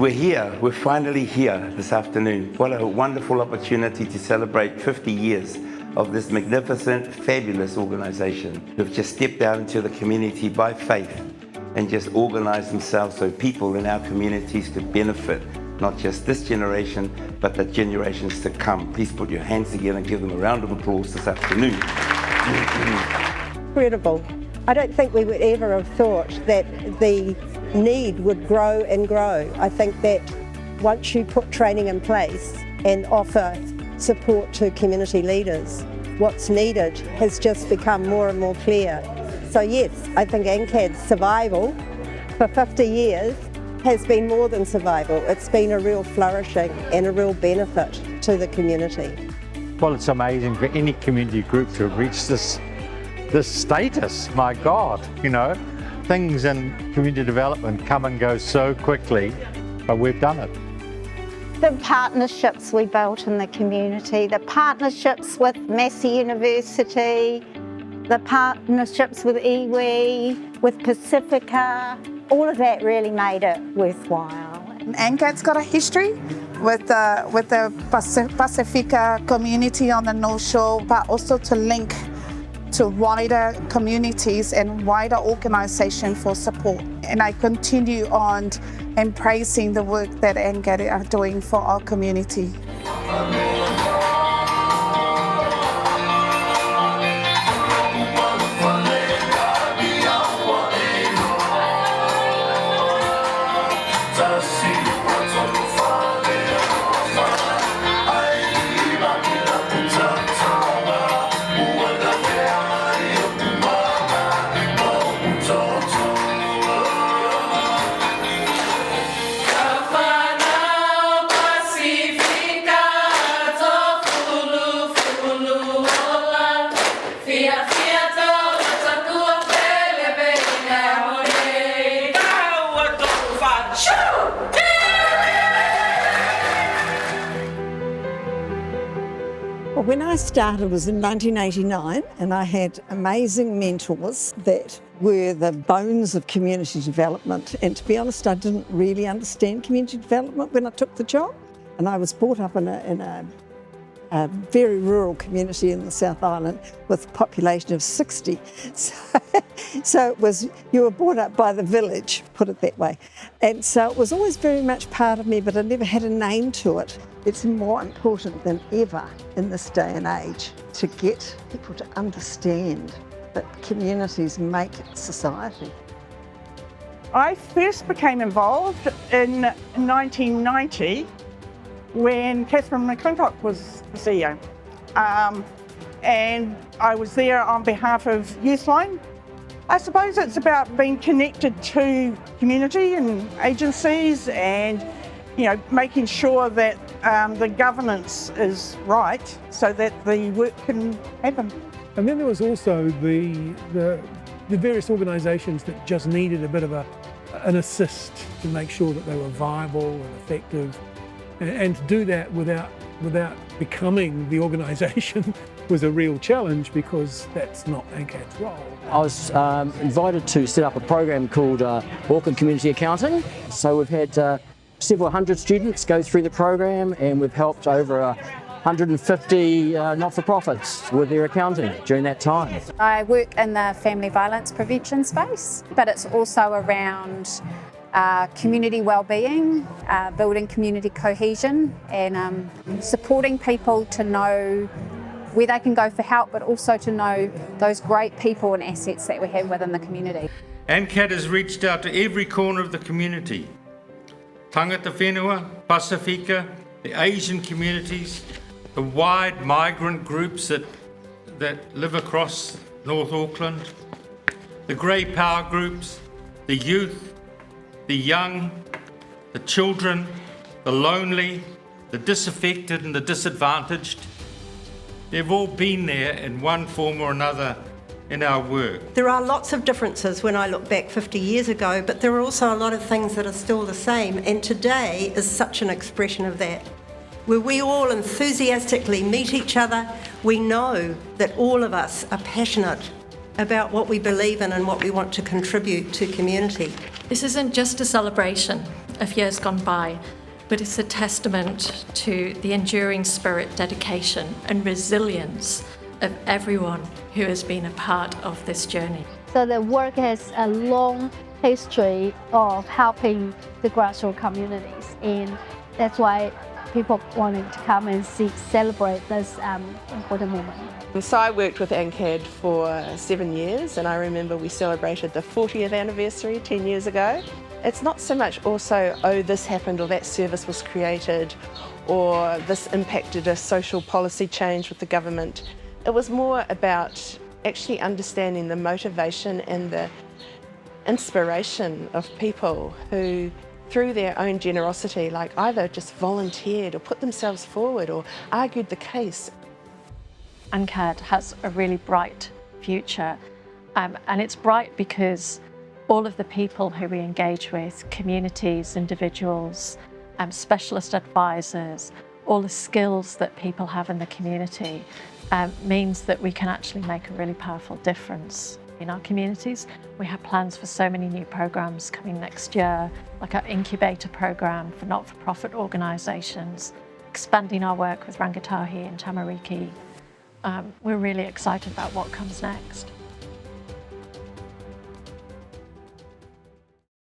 We're here, we're finally here this afternoon. What a wonderful opportunity to celebrate 50 years of this magnificent, fabulous organisation who've just stepped out into the community by faith and just organised themselves so people in our communities could benefit, not just this generation, but the generations to come. Please put your hands together and give them a round of applause this afternoon. Incredible. I don't think we would ever have thought that the need would grow and grow. I think that once you put training in place and offer support to community leaders, what's needed has just become more and more clear. So yes, I think ANCAD's survival for 50 years has been more than survival. It's been a real flourishing and a real benefit to the community. Well, it's amazing for any community group to have reached this status. My God, things in community development come and go so quickly, but we've done it. The partnerships we built in the community, the partnerships with Massey University, the partnerships with iwi, with Pacifica, all of that really made it worthwhile. ANCAD's got a history with the Pacifica community on the North Shore, but also to link to wider communities and wider organisation for support. And I continue on embracing the work that ANCAD are doing for our community. When I started was in 1989, and I had amazing mentors that were the bones of community development. And to be honest, I didn't really understand community development when I took the job. And I was brought up in a very rural community in the South Island with a population of 60. So it was, you were brought up by the village, put it that way. And so it was always very much part of me, but I never had a name to it. It's more important than ever in this day and age to get people to understand that communities make society. I first became involved in 1990 when Catherine McClintock was the CEO. And I was there on behalf of Youthline. I suppose it's about being connected to community and agencies and making sure that the governance is right so that the work can happen. And then there was also the various organisations that just needed a bit of an assist to make sure that they were viable and effective. And to do that without becoming the organisation was a real challenge, because that's not ANCAD's role. I was invited to set up a program called Auckland Community Accounting. So we've had several hundred students go through the program, and we've helped over 150 not-for-profits with their accounting during that time. I work in the family violence prevention space, but it's also around community wellbeing, building community cohesion, and supporting people to know where they can go for help, but also to know those great people and assets that we have within the community. ANCAD has reached out to every corner of the community. Tangata whenua, Pacifica, the Asian communities, the wide migrant groups that live across North Auckland, the grey power groups, the youth, the young, the children, the lonely, the disaffected and the disadvantaged. They've all been there in one form or another in our work. There are lots of differences when I look back 50 years ago, but there are also a lot of things that are still the same, and today is such an expression of that. Where we all enthusiastically meet each other, we know that all of us are passionate about what we believe in and what we want to contribute to community. This isn't just a celebration, of years gone by, but it's a testament to the enduring spirit, dedication and resilience of everyone who has been a part of this journey. So the work has a long history of helping the grassroots communities, and that's why people wanting to come and celebrate this important moment. So I worked with ANCAD for 7 years, and I remember we celebrated the 40th anniversary 10 years ago. It's not so much also, oh, this happened or that service was created or this impacted a social policy change with the government. It was more about actually understanding the motivation and the inspiration of people who, through their own generosity, like either just volunteered or put themselves forward or argued the case. ANCAD has a really bright future, and it's bright because all of the people who we engage with, communities, individuals, specialist advisors, all the skills that people have in the community means that we can actually make a really powerful difference in our communities. We have plans for so many new programs coming next year, like our incubator program for not-for-profit organisations, expanding our work with Rangatahi and Tamariki. We're really excited about what comes next.